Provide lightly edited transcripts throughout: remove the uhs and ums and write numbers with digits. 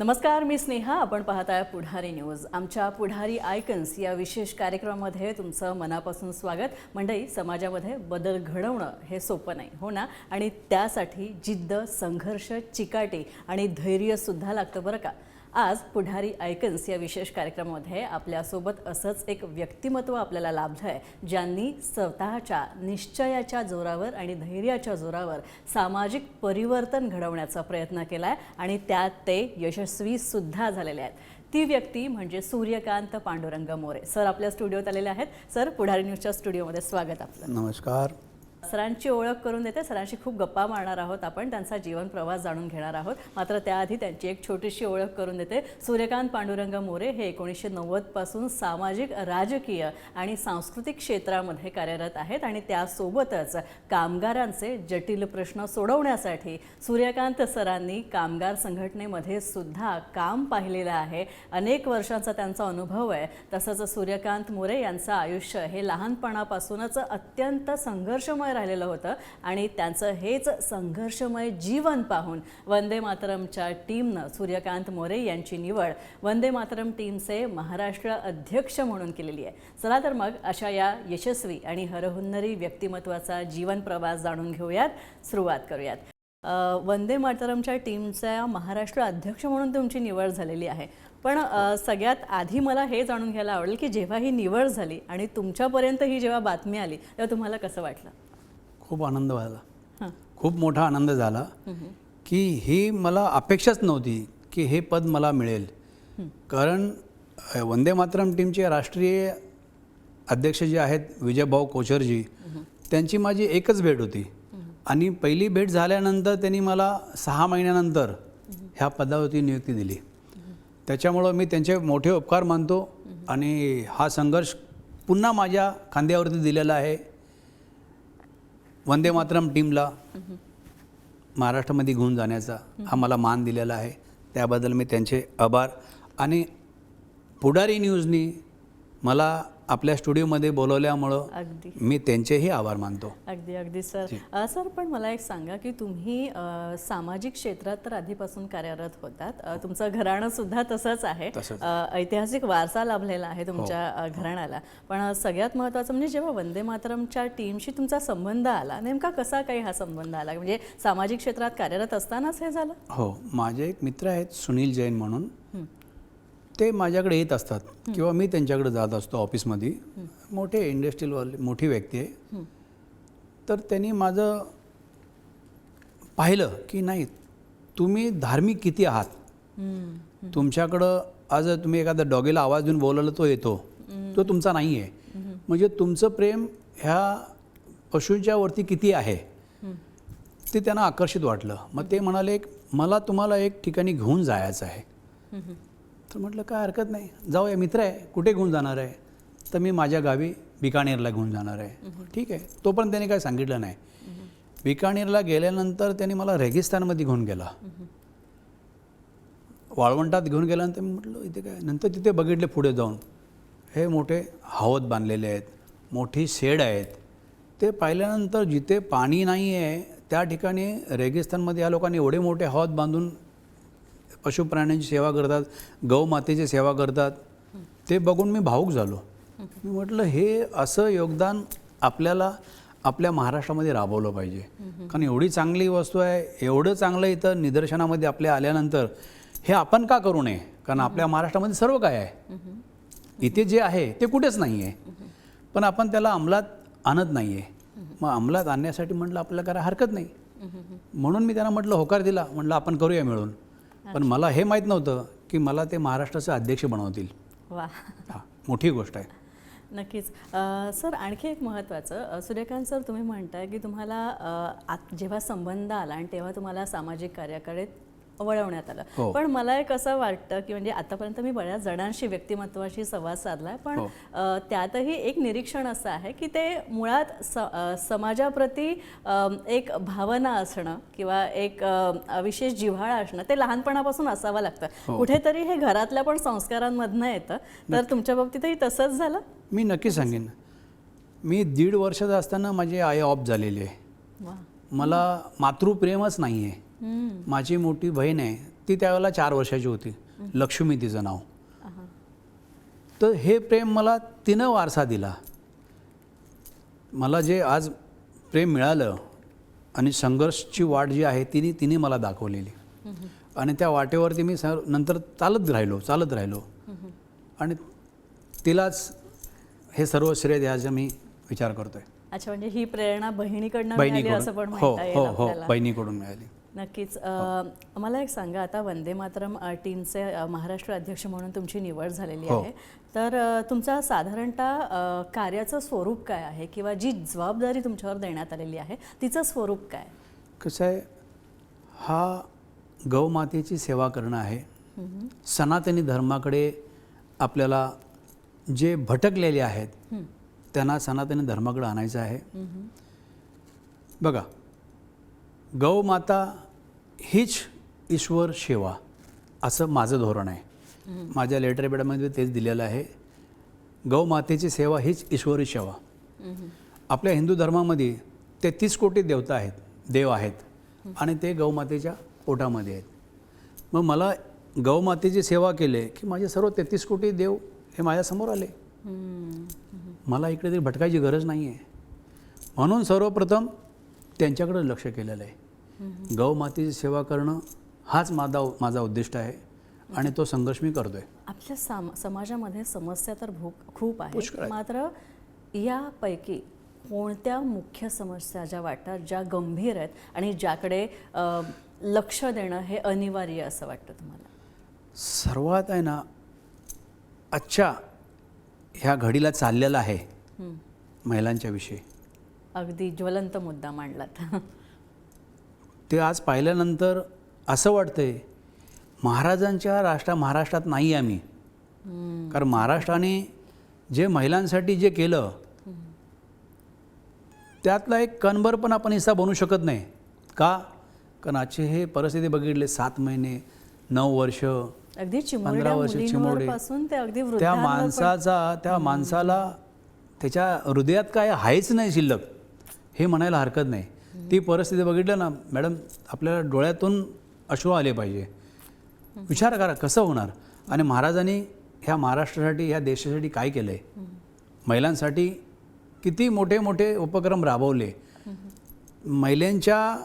नमस्कार, मी स्नेहा. आपण पाहताय पुढारी न्यूज. आमच्या पुढारी आयकन्स या विशेष कार्यक्रमामध्ये तुमचं मनापासून स्वागत. मंडळी, समाजामध्ये बदल घडवणं हे सोपं नाही, हो ना? आणि त्यासाठी जिद्द, संघर्ष, चिकाटी आणि धैर्य सुद्धा लागतं बरं का. आज पुढारी आयकन्स या विशेष कार्यक्रमामध्ये आपल्यासोबत असंच एक व्यक्तिमत्व आपल्याला लाभलं आहे, ज्यांनी स्वतःच्या निश्चयाच्या जोरावर आणि धैर्याच्या जोरावर सामाजिक परिवर्तन घडवण्याचा प्रयत्न केला आहे आणि त्यात ते यशस्वी सुद्धा झालेले आहेत. ती व्यक्ती म्हणजे सूर्यकांत पांडुरंग मोरे सर आपल्या स्टुडिओत आलेले आहेत. सर, पुढारी न्यूजच्या स्टुडिओमध्ये स्वागत आपलं. नमस्कार. सरांची ओळख करून देते. सरांशी खूप गप्पा मारणार आहोत आपण, त्यांचा जीवन प्रवास जाणून घेणार आहोत. मात्र त्याआधी त्यांची एक छोटीशी ओळख करून देते. सूर्यकांत पांडुरंग मोरे हे 1990 पासून सामाजिक, राजकीय आणि सांस्कृतिक क्षेत्रामध्ये कार्यरत आहेत आणि त्यासोबतच कामगारांचे जटिल प्रश्न सोडवण्यासाठी सूर्यकांत सरांनी कामगार संघटनेमध्ये सुद्धा काम पाहिलेलं आहे. अनेक वर्षांचा त्यांचा अनुभव आहे. तसंच सूर्यकांत मोरे यांचं आयुष्य हे लहानपणापासूनच अत्यंत संघर्षमय राहिलेलं होतं आणि त्यांचं हेच संघर्षमय जीवन पाहून वंदे मातरमच्या टीमनं सूर्यकांत मोरे यांची निवड वंदे मातरम टीमचे महाराष्ट्र अध्यक्ष म्हणून केलेली आहे. चला तर मग अशा या यशस्वी आणि हरहुन्नरी व्यक्तिमत्वाचा जीवन प्रवास जाणून घेऊयात. सुरुवात करूयात. वंदे मातरमच्या टीमचा महाराष्ट्र अध्यक्ष म्हणून तुमची निवड झालेली आहे. पण सगळ्यात आधी मला हे जाणून घ्यायला आवडेल की जेव्हा ही निवड झाली आणि तुमच्यापर्यंत ही जेव्हा बातमी आली तेव्हा तुम्हाला कसं वाटलं? खूप आनंद झाला. खूप मोठा आनंद झाला की ही मला अपेक्षाच नव्हती की हे पद मला मिळेल. कारण वंदे मातरम टीमचे राष्ट्रीय अध्यक्ष जे आहेत विजयभाऊ कोचरजी, त्यांची माझी एकच भेट होती आणि पहिली भेट झाल्यानंतर त्यांनी मला 6 महिन्यानंतर ह्या पदावरती नियुक्ती दिली. त्याच्यामुळं मी त्यांचे मोठे उपकार मानतो आणि हा संघर्ष पुन्हा माझ्या खांद्यावरती दिलेला आहे. वंदे मातरम टीमला महाराष्ट्रामध्ये घेऊन जाण्याचा हा मला मान दिलेला आहे. त्याबद्दल मी त्यांचे आभार. आणि पुढारी न्यूजनी मला आपल्या स्टुडिओमध्ये बोलवल्यामुळं मी त्यांचेही आभार मानतो. अगदी सर. सर, पण मला एक सांगा की तुम्ही सामाजिक क्षेत्रात तर आधीपासून कार्यरत होतात. तुमचं घराणं सुद्धा तसंच आहे. ऐतिहासिक वारसा लाभलेला आहे तुमच्या घराण्याला. पण सगळ्यात महत्त्वाचं म्हणजे जेव्हा वंदे मातरमच्या टीमशी तुमचा संबंध आला, नेमका कसा काही हा संबंध आला? म्हणजे सामाजिक क्षेत्रात कार्यरत असतानाच हे झालं? हो, माझे एक मित्र आहेत सुनील जैन म्हणून, ते माझ्याकडे येत असतात किंवा मी त्यांच्याकडे जात असतो ऑफिसमध्ये. मोठे इंडस्ट्रीलवाले, मोठी व्यक्ती आहे. तर त्यांनी माझं पाहिलं की नाही, तुम्ही धार्मिक किती आहात. तुमच्याकडं आज तुम्ही एखादा डॉगीला आवाज देऊन बोलवलं तो येतो, तो तुमचा नाही आहे. म्हणजे तुमचं प्रेम ह्या पशूंच्या वरती किती आहे ते त्यांना आकर्षित वाटलं. मग ते म्हणाले मला तुम्हाला एक ठिकाणी घेऊन जायचं आहे. तर म्हटलं काय हरकत नाही, जाऊया, मित्र आहे, कुठे घेऊन जाणार आहे? तर मी माझ्या गावी बिकानेरला घेऊन जाणार आहे. ठीक आहे. तोपर्यंत त्यांनी काय सांगितलं नाही. बिकानेरला गेल्यानंतर त्यांनी मला रेगिस्तानमध्ये घेऊन गेला, वाळवंटात घेऊन गेल्यानंतर मी म्हटलं इथे काय. नंतर तिथे बघितले पुढे जाऊन हे मोठे हौद बांधलेले आहेत, मोठी शेड आहेत. ते पाहिल्यानंतर जिथे पाणी नाही आहे त्या ठिकाणी रेगिस्तानमध्ये या लोकांनी एवढे मोठे हौद बांधून पशुप्राण्यांची सेवा करतात, गौमातेची सेवा करतात. ते बघून मी भावूक झालो. मी म्हटलं हे असं योगदान आपल्याला आपल्या महाराष्ट्रामध्ये राबवलं पाहिजे. कारण एवढी चांगली वस्तू आहे, एवढं चांगलं इथं निदर्शनामध्ये आपल्या आल्यानंतर हे आपण का करू नये? कारण आपल्या महाराष्ट्रामध्ये सर्व काय आहे, इथे जे आहे ते कुठेच नाही आहे, पण आपण त्याला अंमलात आणत नाही आहे. मग अंमलात आणण्यासाठी म्हटलं आपल्याला करायला हरकत नाही. म्हणून मी त्यांना म्हटलं, होकार दिला, म्हटलं आपण करूया मिळून. पण मला हे माहीत नव्हतं की मला ते महाराष्ट्राचे अध्यक्ष बनवतील. वा, मोठी गोष्ट आहे. नक्कीच. सर, आणखी एक महत्त्वाचं, सूर्यकांत सर, तुम्ही म्हणताय की तुम्हाला जेव्हा संबंध आला आणि तेव्हा तुम्हाला सामाजिक कार्याकडे वळवण्यात आलं. पण मला एक असं वाटतं की म्हणजे आतापर्यंत मी बऱ्याच जणांशी व्यक्तिमत्वाशी संवाद साधला, पण त्यातही एक निरीक्षण असं आहे की ते मुळात समाजाप्रती एक भावना असणं किंवा एक विशेष जिव्हाळा असणं ते लहानपणापासून असावं लागतं. कुठेतरी हे घरातल्या पण संस्कारांमधनं येतं. तर तुमच्या बाबतीतही तसंच झालं? मी नक्की सांगेन. मी 1.5 वर्षाचा असताना माझी आई ऑफ झालेली आहे. मला मातृप्रेमच नाही आहे. माझी मोठी बहीण आहे, ती त्यावेळेला 4 वर्षाची होती. लक्ष्मी तिचं नाव. तर हे प्रेम मला तिनं वारसा दिला. मला जे आज प्रेम मिळालं आणि संघर्षची वाट जी आहे तिने मला दाखवलेली. आणि त्या वाटेवरती मी नंतर चालत राहिलो आणि तिलाच हे सर्व श्रेय द्यायचा मी विचार करतोय. अच्छा, म्हणजे ही प्रेरणा बहिणीकडनं मिळाली असं पण म्हणता येईल आपल्याला. बहिणीकडून मिळाली. नक्कीच. मला एक सांगा, आता वंदे मातरम टीमचे महाराष्ट्र अध्यक्ष म्हणून तुमची निवड झालेली आहे, तर तुमचा साधारणतः कार्याचं स्वरूप काय आहे किंवा जी जबाबदारी तुमच्यावर देण्यात आलेली आहे तिचं स्वरूप काय? कसं आहे, हा गौमातेची सेवा करणं आहे. सनातनी धर्माकडे आपल्याला जे भटकलेले आहेत त्यांना सनातनी धर्माकडे आणायचं आहे. बघा, गौमाता हीच ईश्वर सेवा असं माझं धोरण आहे. माझ्या लेटर पेडमध्ये तेच दिलेलं आहे. गौमातेची सेवा हीच ईश्वरी सेवा. आपल्या हिंदू धर्मामध्ये 33 कोटी देवता आहेत, देव आहेत आणि ते गौमातेच्या पोटामध्ये आहेत. मग मला गौमातेची सेवा केली की माझे सर्व 33 कोटी देव हे माझ्यासमोर आले. मला इकडे तरी भटकायची गरज नाही आहे. म्हणून सर्वप्रथम त्यांच्याकडे लक्ष केलेलं आहे. गौमातेची सेवा करणं हाच माझा उद्दिष्ट आहे आणि तो संघर्ष मी करतो आहे. आपल्या समाजामध्ये समस्या तर खूप आहेत, मात्र यापैकी कोणत्या मुख्य समस्या ज्या वाटतात, ज्या गंभीर आहेत आणि ज्याकडे लक्ष देणं हे अनिवार्य असं वाटतं तुम्हाला? सर्वात आहे ना, आजच्या ह्या घडीला चाललेला आहे महिलांच्या विषयी. अगदी ज्वलंत मुद्दा मांडलात. ते आज पाहिल्यानंतर असं वाटतंय महाराष्ट्रात नाही आम्ही. कारण महाराष्ट्राने जे महिलांसाठी जे केलं त्यातला एक कणभर पण आपण हिस्सा बनू शकत नाही. का? कारण आजची हे परिस्थिती बघितले, 7 महिने 9 वर्ष अगदी 15 वर्ष चिमुरडे, त्या माणसाला त्याच्या हृदयात काय आहेच नाही शिल्लक हे म्हणायला हरकत नाही. ती परिस्थिती बघितलं ना मॅडम, आपल्याला डोळ्यातून अश्रू आले पाहिजे. विचार करा कसं होणार. आणि महाराजांनी ह्या महाराष्ट्रासाठी, ह्या देशासाठी काय केलं आहे, महिलांसाठी किती मोठे मोठे उपक्रम राबवले. महिलांच्या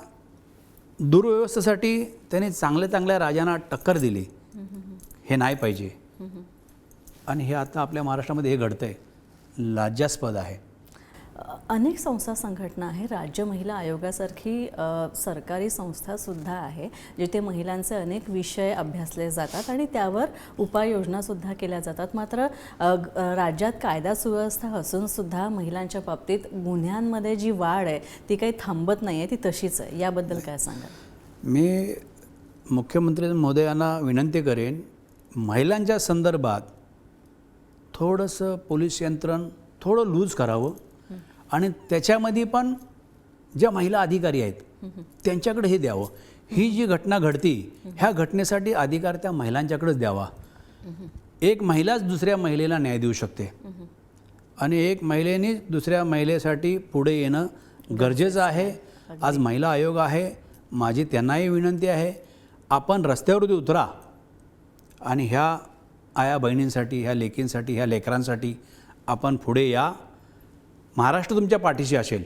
दुर्व्यवस्थेसाठी त्यांनी चांगल्या राजांना टक्कर दिली. हे नाही पाहिजे. आणि हे आता आपल्या महाराष्ट्रामध्ये हे घडतंय, लज्जास्पद आहे. अनेक संस्था संघटना आहे, राज्य महिला आयोगासारखी सरकारी संस्थासुद्धा आहे जिथे महिलांचे अनेक विषय अभ्यासले जातात आणि त्यावर उपाययोजनासुद्धा केल्या जातात. मात्र राज्यात कायदा सुव्यवस्था असूनसुद्धा महिलांच्या बाबतीत गुन्ह्यांमध्ये जी वाढ आहे ती काही थांबत नाही आहे, ती तशीच आहे. याबद्दल काय सांगाल? मी मुख्यमंत्री महोदयांना विनंती करेन, महिलांच्या संदर्भात थोडंसं पोलीस यंत्रण थोडं लूज करावं आणि त्याच्यामध्ये पण ज्या महिला अधिकारी आहेत त्यांच्याकडे हे द्यावं. ही जी घटना घडती ह्या घटनेसाठी अधिकार त्या महिलांच्याकडेच द्यावा. एक महिलाच दुसऱ्या महिलेला न्याय देऊ शकते आणि एक महिलेने दुसऱ्या महिलेसाठी पुढे येणं गरजेचं आहे. आज महिला आयोग आहे, माझी त्यांनाही विनंती आहे, आपण रस्त्यावरती उतरा आणि ह्या आया बहिणींसाठी, ह्या लेकींसाठी, ह्या लेकरांसाठी आपण पुढे या. महाराष्ट्र तुमच्या पाठीशी असेल,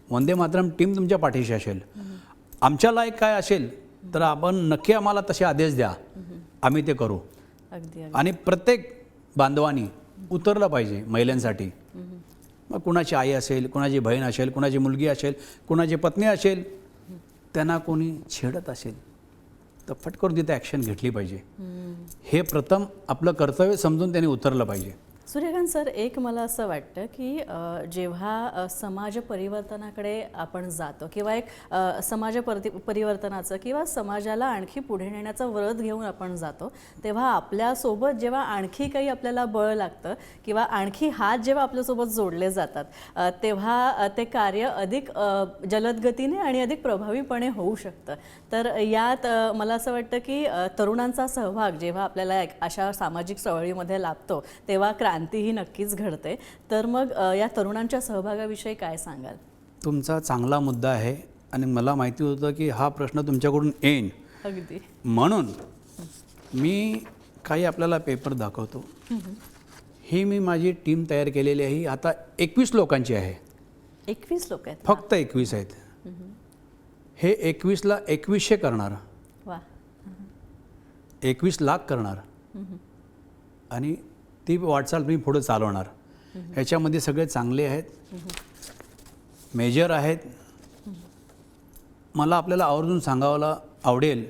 वंदे मातरम टीम तुमच्या पाठीशी असेल. आमच्या लायक काय असेल तर आपण नक्की आम्हाला तसे आदेश द्या, आम्ही ते करू. आणि प्रत्येक बांधवांनी उतरलं पाहिजे महिलांसाठी. मग कुणाची आई असेल, कुणाची बहीण असेल, कुणाची मुलगी असेल, कुणाची पत्नी असेल, त्यांना कोणी छेडत असेल तर फटकरून तिथे ॲक्शन घेतली पाहिजे. हे प्रथम आपलं कर्तव्य समजून त्यांनी उतरलं पाहिजे. सूर्यकांत सर, एक मला असं वाटतं की जेव्हा समाज परिवर्तनाकडे आपण जातो किंवा एक समाज परिवर्तनाचं किंवा समाजाला आणखी पुढे नेण्याचं व्रत घेऊन आपण जातो, तेव्हा आपल्यासोबत जेव्हा आणखी काही आपल्याला बळ लागतं किंवा आणखी हात जेव्हा आपल्यासोबत जोडले जातात तेव्हा ते कार्य अधिक जलद गतीने आणि अधिक प्रभावीपणे होऊ शकतं. तर यात मला असं वाटतं की तरुणांचा सहभाग जेव्हा आपल्याला अशा सामाजिक चळवळीमध्ये लाभतो तेव्हा क्रांतीही नक्कीच घडते. तर मग या तरुणांच्या सहभागाविषयी काय सांगाल? तुमचा चांगला मुद्दा आहे आणि मला माहिती होतं की हा प्रश्न तुमच्याकडून येईन अगदी. म्हणून मी काही आपल्याला पेपर दाखवतो. ही मी माझी टीम तयार केलेली आहे. ही आता 21 लोकांची आहे. 21 लोक आहेत. फक्त 21 आहेत. हे 21ला 2100 करणार, वा. 21 लाख करणार आणि ती वाटचाल मी पुढे चालवणार. ह्याच्यामध्ये सगळे चांगले आहेत, मेजर आहेत. मला आपल्याला आवर्जून सांगायला आवडेल,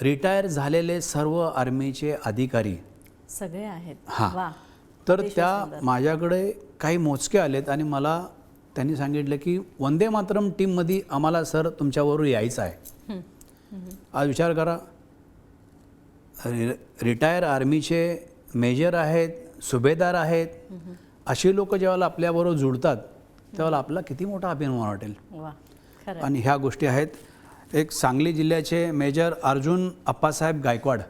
रिटायर झालेले सर्व आर्मीचे अधिकारी सगळे आहेत. हां. वा. तर अतिशय त्या सुंदर. माझ्याकडे काही मोजके आलेत आणि मला त्यांनी सांगितलं की वंदे मातरम टीममध्ये आम्हाला सर तुमच्याबरोबर यायचं आहे. आज विचार करा, रिटायर आर्मीचे मेजर आहेत, सुभेदार आहेत, अशी लोक जेव्हा आपल्याबरोबर जुळतात तेव्हा आपला किती मोठा अभिमान वाटेल. वा. खरं. आणि ह्या गोष्टी आहेत. एक सांगली जिल्ह्याचे मेजर अर्जुन अप्पासाहेब गायकवाड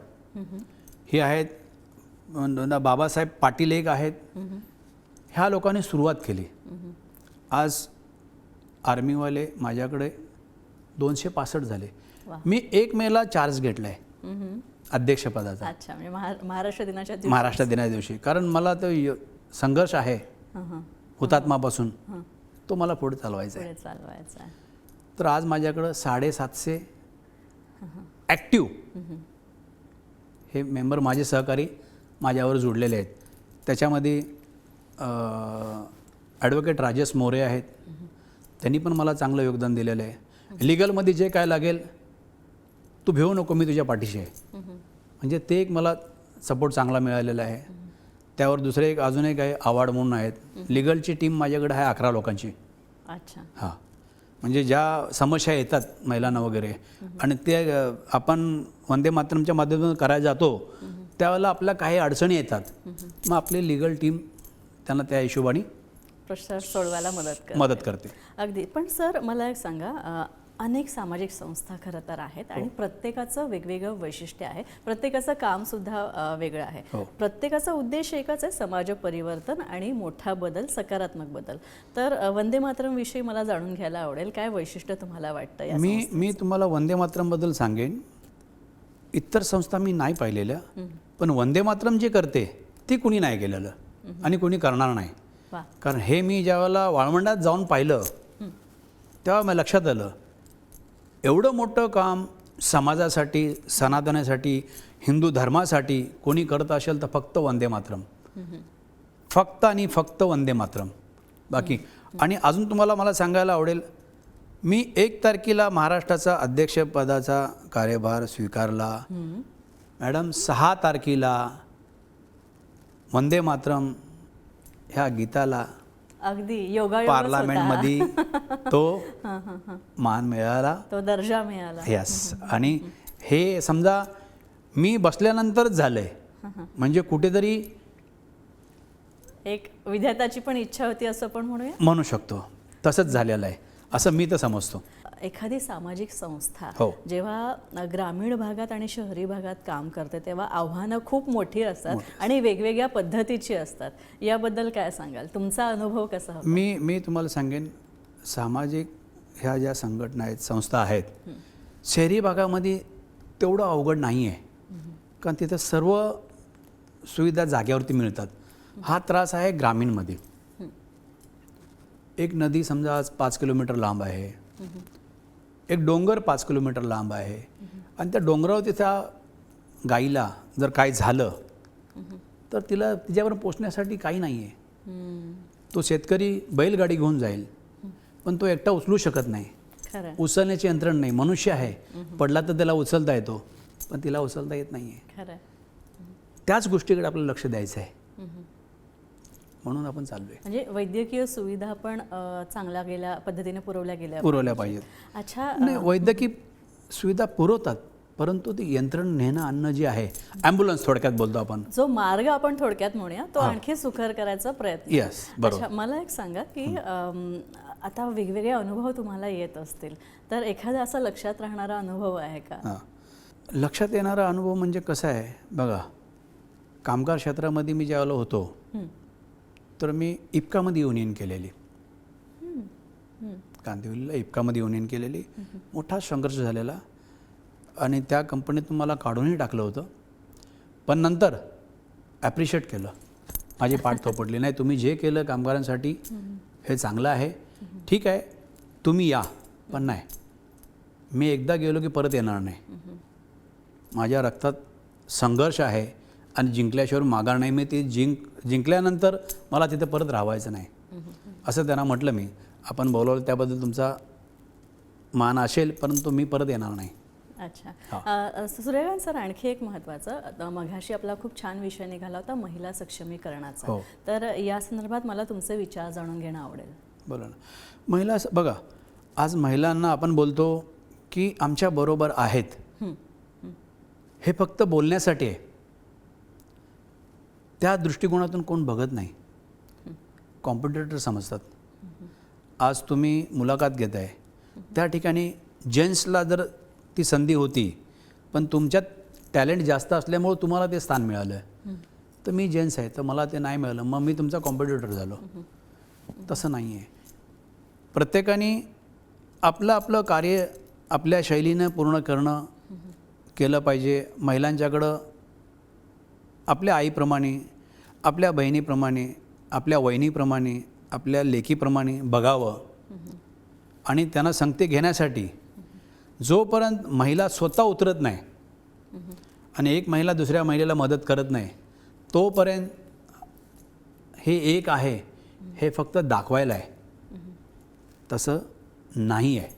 हे आहेत, बाबासाहेब पाटील एक आहेत. ह्या लोकांनी सुरुवात केली. आज आर्मीवाले माझ्याकडे 265 झाले. वा. मी 1 मेला चार्ज घेतला आहे अध्यक्षपदाचा, अच्छा. म्हणजे महाराष्ट्र दिनाच्या दिवशी. महाराष्ट्र दिना दिवशी. कारण मला तो संघर्ष आहे हुतात्मापासून, तो मला पुढे चालवायचा आहे. पुढे चालवायचं आहे. तर आज माझ्याकडं 750 ॲक्टिव्ह हे मेंबर माझे सहकारी माझ्यावर जुडलेले आहेत. त्याच्यामध्ये ॲडव्होकेट राजेश मोरे आहेत, त्यांनी पण मला चांगलं योगदान दिलेलं आहे. लिगलमध्ये जे काय लागेल तू भेऊ नको, मी तुझ्या पाठीशी आहे. म्हणजे ते एक मला सपोर्ट चांगला मिळालेला आहे. त्यावर दुसरे एक अजून एक आहे आवाड म्हणून आहेत. लिगलची टीम माझ्याकडे आहे 11 लोकांची. अच्छा. हां. म्हणजे ज्या समस्या येतात महिलांना वगैरे आणि ते आपण वंदे मातरमच्या माध्यमातून करायला जातो त्यावेळेला आपल्या काही अडचणी येतात, मग आपली लिगल टीम त्यांना त्या हिशोबाने प्रश्न सोडवायला मदत करते. अगदी. पण सर मला एक सांगा, अनेक सामाजिक संस्था खरं तर आहेत आणि प्रत्येकाचं वेगवेगळं वैशिष्ट्य आहे, प्रत्येकाचं कामसुद्धा वेगळं आहे. प्रत्येकाचा उद्देश एकच आहे, समाज परिवर्तन आणि मोठा बदल, सकारात्मक बदल. तर वंदे मातरमविषयी मला जाणून घ्यायला आवडेल, काय वैशिष्ट्य तुम्हाला वाटतं या मी तुम्हाला वंदे मातरमबद्दल सांगेन. इतर संस्था मी नाही पाहिलेल्या, पण वंदे मातरम जे करते ते कुणी नाही केलेलं आणि कुणी करणार नाही. वा. कारण हे मी ज्यावेळेला वाळवंटात जाऊन पाहिलं तेव्हा मला लक्षात आलं, एवढं मोठं काम समाजासाठी, सनातनासाठी, हिंदू धर्मासाठी कोणी करत असेल तर फक्त वंदे मातरम, फक्त आणि फक्त वंदे मातरम. बाकी आणि अजून तुम्हाला मला सांगायला आवडेल, मी 1 तारखेला महाराष्ट्राचा अध्यक्षपदाचा कार्यभार स्वीकारला. मॅडम 6 तारखेला वंदे मातरम ह्या गीताला अगदी योगायोग पार्लमेंटमध्ये तो मान मिळाला, तो दर्जा मिळाला. यस. आणि हे समजा मी बसल्यानंतरच झालंय, म्हणजे कुठेतरी एक विद्यार्थ्याची पण इच्छा होती असं पण म्हणू शकतो, तसंच झालेलं आहे असं मी तर समजतो. एखादी सामाजिक संस्था हो. जेव्हा ग्रामीण भागात आणि शहरी भागात काम करते तेव्हा आव्हानं खूप मोठी असतात आणि वेगवेगळ्या पद्धतीची असतात. याबद्दल काय सांगाल, तुमचा अनुभव कसा होता? मी तुम्हाला सांगेन, सामाजिक ह्या ज्या संघटना आहेत, संस्था आहेत, शहरी भागामध्ये तेवढं अवघड नाही आहे, कारण तिथं सर्व सुविधा जाग्यावरती मिळतात. हा त्रास आहे ग्रामीणमध्ये. एक नदी समजा आज 5 किलोमीटर लांब आहे, एक डोंगर 5 किलोमीटर लांब आहे आणि त्या डोंगरावरती त्या गाईला जर काय झालं तर तिच्यावर पोचण्यासाठी काही नाही आहे. तो शेतकरी बैलगाडी घेऊन जाईल पण तो एकटा उचलू शकत नाही. उचलण्याचे यंत्रण नाही. मनुष्य आहे, पडला तर त्याला उचलता येतो पण तिला उचलता येत नाही आहे. त्याच गोष्टीकडे आपल्याला लक्ष द्यायचं आहे, म्हणून आपण चाललोय. म्हणजे वैद्यकीय सुविधा पण चांगल्या गेल्या पद्धतीने पुरवल्या पाहिजेत. अच्छा. नाही, वैद्यकीय सुविधा पुरवतात परंतु ते यंत्रण नेणं आणणं जे आहे, ॲम्ब्युलन्स थोडक्यात बोलतो आपण, जो मार्ग आपण थोडक्यात म्हणूया तो आणखी सुकर करायचा प्रयत्न. यस, बरोबर. मला एक सांगा की आता वेगवेगळे अनुभव तुम्हाला येत असतील, तर एखादा असा लक्षात राहणारा अनुभव आहे का? लक्षात येणारा अनुभव म्हणजे कसं आहे बघा, कामगार क्षेत्रामध्ये मी ज्यावेळेला होतो तर मी इप्कामध्ये युनियन केलेली. कांदिवलीला इप्कामध्ये युनियन केलेली, मोठा संघर्ष झालेला आणि त्या कंपनीतून मला काढूनही टाकलं होतं. पण नंतर ॲप्रिशिएट केलं, माझी पाठ थोपटली. नाही, तुम्ही जे केलं कामगारांसाठी हे चांगलं आहे, ठीक आहे, तुम्ही या, पण नाही, मी एकदा गेलो की परत येणार नाही. माझ्या रक्तात संघर्ष आहे आणि जिंकल्याशिवाय माघार नाही. मी ती जिंकल्यानंतर मला तिथे परत राहायचं नाही असं त्यांना म्हटलं मी. आपण बोलवलं त्याबद्दल तुमचा मान असेल, परंतु मी परत येणार नाही. अच्छा. सूर्यकांत सर, आणखी एक महत्त्वाचं, मघाशी आपला खूप छान विषय निघाला होता महिला सक्षमीकरणाचा. हो. तर या संदर्भात मला तुमचे विचार जाणून घेणं आवडेल. बोला ना. महिला बघा, आज महिलांना आपण बोलतो की आमच्या बरोबर आहेत, हे फक्त बोलण्यासाठी आहे. त्या दृष्टिकोनातून कोण बघत नाही, कॉम्पिटिटर समजतात. आज तुम्ही मुलाखत घेत आहे, त्या ठिकाणी जेंट्सला जर ती संधी होती, पण तुमच्यात टॅलेंट जास्त असल्यामुळं तुम्हाला ते स्थान मिळालं. तर मी जेंट्स आहे तर मला ते नाही मिळालं, मग मी तुमचा कॉम्पिटिटर झालो. तसं नाही आहे. प्रत्येकाने आपलं आपलं कार्य आपल्या शैलीनं पूर्ण करणं केलं पाहिजे. महिलांच्याकडं आपल्या आईप्रमाणे, आपल्या बहिणीप्रमाणे, आपल्या वहिनीप्रमाणे, आपल्या लेकीप्रमाणे बघावं आणि त्यांना संगती घेण्यासाठी जोपर्यंत महिला स्वतः उतरत नाही आणि एक महिला दुसऱ्या महिलेला मदत करत नाही, तोपर्यंत हे एक आहे हे फक्त दाखवायला आहे, तसं नाही आहे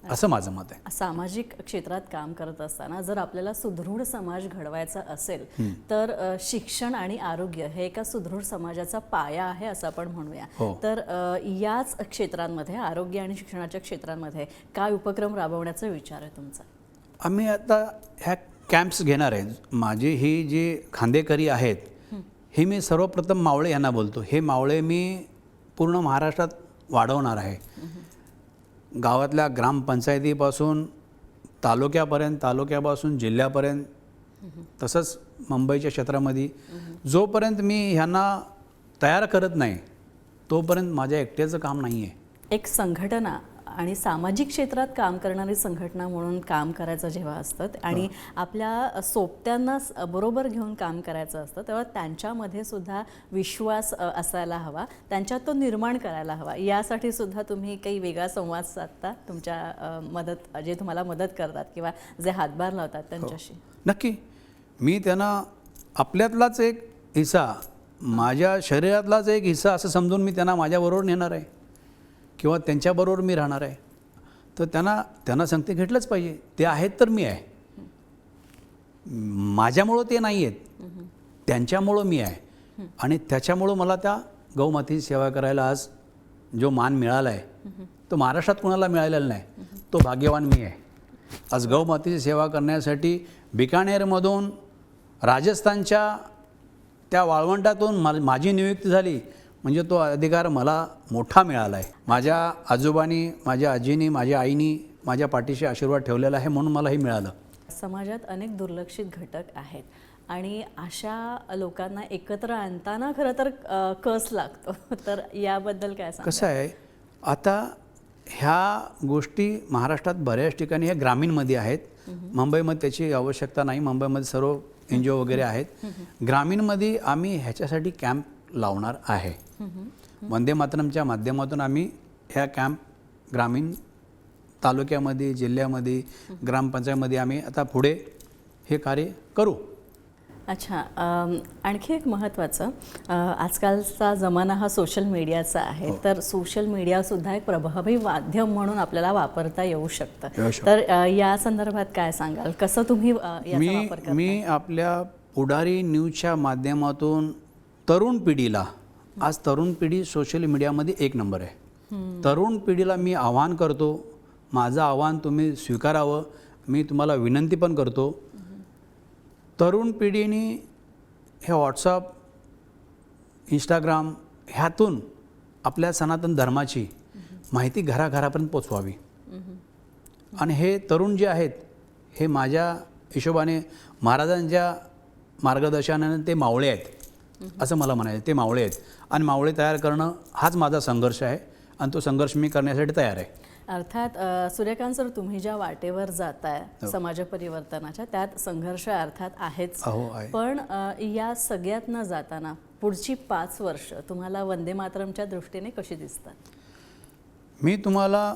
असं माझं मत आहे. सामाजिक क्षेत्रात काम करत असताना जर आपल्याला सुदृढ समाज घडवायचा असेल तर शिक्षण आणि आरोग्य हे एका सुदृढ समाजाचा पाया आहे असं आपण म्हणूया. तर याच क्षेत्रांमध्ये, आरोग्य आणि शिक्षणाच्या क्षेत्रांमध्ये काय उपक्रम राबवण्याचा विचार आहे तुमचा? आम्ही आता ह्या कॅम्प्स घेणार आहे. माझे हे जे खांदेकरी आहेत हे मी सर्वप्रथम मावळे यांना बोलतो. हे मावळे मी पूर्ण महाराष्ट्रात वाढवणार आहे. गावातल्या ग्रामपंचायतीपासून तालुक्यापासून जिल्ह्यापर्यंत, तसंच मुंबईच्या क्षेत्रामध्ये जोपर्यंत मी ह्यांना तयार करत नाही तोपर्यंत माझ्या एकट्याचं काम नाही आहे. एक संघटना आणि सामाजिक क्षेत्रात काम करणारी संघटना म्हणून काम करायचं जेव्हा असतं आणि आपल्या सोबत्यांना बरोबर घेऊन काम करायचं असतं, तेव्हा त्यांच्यामध्ये सुद्धा विश्वास असायला हवा, त्यांच्यात तो निर्माण करायला हवा. यासाठी सुद्धा तुम्ही काही वेगळा संवाद साधता तुमच्या जे तुम्हाला मदत करतात किंवा जे हातभार लावतात त्यांच्याशी? नक्की. मी त्यांना आपल्यातलाच एक हिस्सा, माझ्या शरीरातलाच एक हिस्सा असं समजून मी त्यांना माझ्याबरोबर नेणार आहे किंवा त्यांच्याबरोबर मी राहणार आहे. तर त्यांना संगती घेतलंच पाहिजे. ते आहेत तर मी आहे. माझ्यामुळं ते नाही आहेत, त्यांच्यामुळं मी आहे. आणि त्याच्यामुळं मला त्या गौमातेची सेवा करायला आज जो मान मिळाला आहे तो महाराष्ट्रात कोणाला मिळालेला नाही. तो भाग्यवान मी आहे. आज गौमातेची सेवा करण्यासाठी बिकानेरमधून, राजस्थानच्या त्या वाळवंटातून माझी नियुक्ती झाली, म्हणजे तो अधिकार मला मोठा मिळाला आहे. माझ्या आजोबांनी, माझ्या आजीनी, माझ्या आईनी माझ्या पाठीशी आशीर्वाद ठेवलेला आहे म्हणून मला हे मिळालं. समाजात अनेक दुर्लक्षित घटक आहेत आणि अशा लोकांना एकत्र आणताना खरं तर कस लागतो. तर याबद्दल काय सांगा? कसं आहे, आता ह्या गोष्टी महाराष्ट्रात बऱ्याच ठिकाणी ह्या ग्रामीणमध्ये आहेत. मुंबईमध्ये त्याची आवश्यकता नाही. मुंबईमध्ये सर्व NGO वगैरे आहेत. ग्रामीणमध्ये आम्ही ह्याच्यासाठी कॅम्प लावणार आहे. वंदे मातरमच्या माध्यमातून आम्ही ह्या कॅम्प ग्रामीण तालुक्यामध्ये, जिल्ह्यामध्ये, ग्रामपंचायतमध्ये आम्ही आता पुढे हे कार्य करू. अच्छा. आणखी एक महत्त्वाचं, आजकालचा जमाना हा सोशल मीडियाचा आहे. तर सोशल मीडियासुद्धा एक प्रभावी माध्यम म्हणून आपल्याला वापरता येऊ शकतं. तर या संदर्भात काय सांगाल? कसं तुम्ही याचा वापर करता? मी आपल्या पुढारी न्यूजच्या माध्यमातून तरुण पिढीला, आज तरुण पिढी सोशल मीडियामध्ये एक नंबर आहे. तरुण पिढीला मी आव्हान करतो, माझं आव्हान तुम्ही स्वीकारावं. मी तुम्हाला विनंती पण करतो, तरुण पिढीने हे व्हॉट्सअप, इंस्टाग्राम ह्यातून आपल्या सनातन धर्माची माहिती घराघरापर्यंत पोचवावी. आणि हे तरुण जे आहेत हे माझ्या हिशोबाने महाराजांच्या मार्गदर्शनाने ते मावळे आहेत असं मला म्हणायचं. ते मावळे आहेत आणि मावळे तयार करणं हाच माझा संघर्ष आहे आणि तो संघर्ष मी करण्यासाठी तयार आहे. अर्थात सूर्यकांत सर, तुम्ही ज्या वाटेवर जाताय समाज परिवर्तनाच्या, त्यात संघर्ष अर्थात आहेच. आहे. पण या सगळ्यात न जाताना पुढची 5 वर्ष तुम्हाला वंदे मातरमच्या दृष्टीने कशी दिसतात? मी तुम्हाला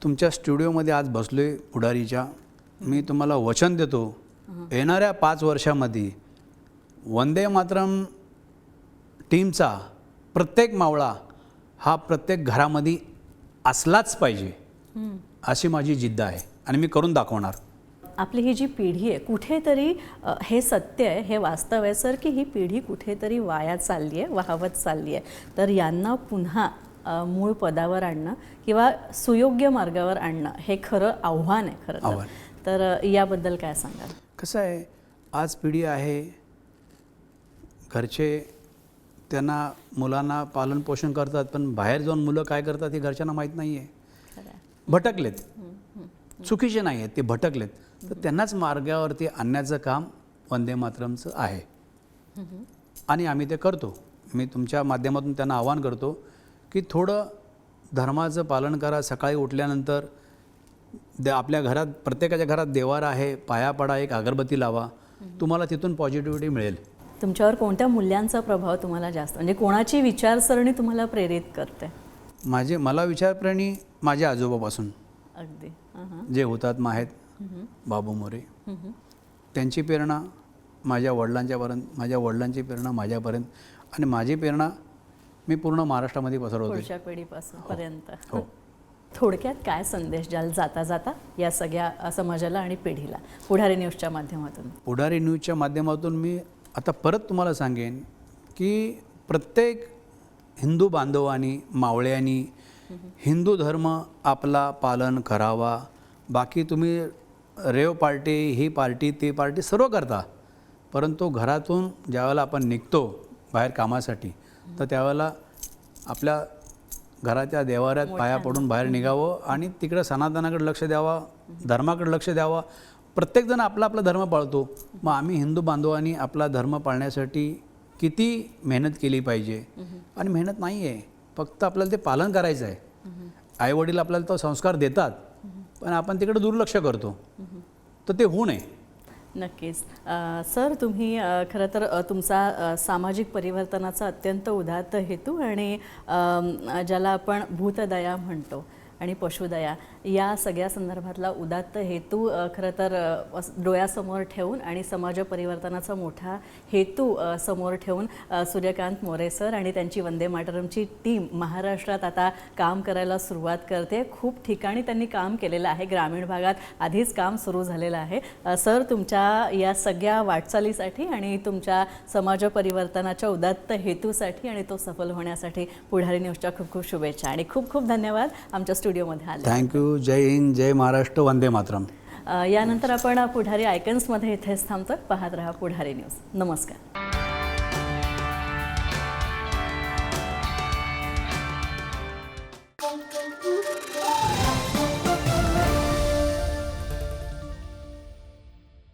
तुमच्या स्टुडिओमध्ये आज बसलोय पुढारीच्या, मी तुम्हाला वचन देतो, येणाऱ्या 5 वर्षामध्ये वंदे मातरम टीमचा प्रत्येक मावळा हा प्रत्येक घरामध्ये असलाच पाहिजे, अशी माझी जिद्द आहे आणि मी करून दाखवणार. आपली ही जी पिढी आहे कुठेतरी हे सत्य आहे, हे वास्तव आहे सर, की ही पिढी कुठेतरी वाया चालली आहे, वाहवत चालली आहे. तर यांना पुन्हा मूळ पदावर आणणं किंवा सुयोग्य मार्गावर आणणं हे खरं आव्हान आहे खरं तर याबद्दल काय सांगाल? कसं आहे, आज पिढी आहे, घरचे त्यांना मुलांना पालन पोषण करतात, पण बाहेर जाऊन मुलं काय करतात हे घरच्यांना माहीत नाही आहे. भटकलेत, चुकीचे नाही आहेत, ते भटकलेत. तर त्यांनाच मार्गावरती आणण्याचं काम वंदे मातरमचं आहे आणि आम्ही ते करतो. मी तुमच्या माध्यमातून त्यांना आवाहन करतो की थोडं धर्माचं पालन करा. सकाळी उठल्यानंतर आपल्या घरात, प्रत्येकाच्या घरात देवार आहे, पाया पडा, एक अगरबत्ती लावा, तुम्हाला तिथून पॉझिटिव्हिटी मिळेल. तुमच्यावर कोणत्या मूल्यांचा प्रभाव तुम्हाला जास्त, म्हणजे कोणाची विचारसरणी तुम्हाला प्रेरित करते? मला विचारप्रणी माझ्या आजोबापासून, अगदी जे हुतात्मा आहेत बाबू मोरे, त्यांची प्रेरणा माझ्या वडिलांच्यापर्यंत, माझ्या वडिलांची प्रेरणा माझ्यापर्यंत, आणि माझी प्रेरणा मी पूर्ण महाराष्ट्रामध्ये पसरवतो पुढच्या पिढीपासून पर्यंत. हो. थोडक्यात काय संदेश द्याल जाता जाता या सगळ्या समाजाला आणि पिढीला पुढारी न्यूजच्या माध्यमातून? पुढारी न्यूजच्या माध्यमातून मी आता परत तुम्हाला सांगेन की प्रत्येक हिंदू बांधवांनी, मावळ्यांनी हिंदू धर्म आपला पालन करावा. बाकी तुम्ही रेव पार्टी, ही पार्टी, ती पार्टी सर्व करता, परंतु घरातून ज्यावेळेला आपण निघतो बाहेर कामासाठी, तर त्यावेळेला आपल्या घराच्या देवाऱ्यात पाया पडून बाहेर निघावं आणि तिकडं सनातनाकडे लक्ष द्यावा, धर्माकडे लक्ष द्यावा. प्रत्येकजण आपला आपला धर्म पाळतो, मग आम्ही हिंदू बांधवांनी आपला धर्म पाळण्यासाठी किती मेहनत केली पाहिजे. आणि मेहनत नाही आहे, फक्त आपल्याला ते पालन करायचं आहे. आईवडील आपल्याला तो संस्कार देतात, पण आपण तिकडे दुर्लक्ष करतो, तर ते होऊ नये. नक्कीच सर, तुम्ही खरं तर तुमचा सामाजिक परिवर्तनाचा अत्यंत उदात्त हेतू आणि ज्याला आपण भूतदया म्हणतो आणि पशुदया, या सगळ्या संदर्भातला उदात्त हेतू खरं तर डोळ्यासमोर ठेवून आणि समाज परिवर्तनाचा मोठा हेतू समोर ठेवून सूर्यकांत मोरे सर आणि त्यांची वंदे मातरमची टीम महाराष्ट्रात आता काम करायला सुरुवात करते. खूप ठिकाणी त्यांनी काम केलेलं आहे, ग्रामीण भागात आधीच काम सुरू झालेलं आहे. सर, तुमच्या या सगळ्या वाटचालीसाठी आणि तुमच्या समाज परिवर्तनाच्या उदात्त हेतूसाठी आणि तो सफल होण्यासाठी पुढारी न्यूजच्या खूप खूप शुभेच्छा आणि खूप खूप धन्यवाद आमच्या स्टुडिओमध्ये आले. थँक्यू. जय हिंद, जय महाराष्ट्र, वंदे मातरम. यानंतर आपण पुढारी आयकन्समध्ये इथेच थांबतो. पाहत रहा पुढारी न्यूज. नमस्कार.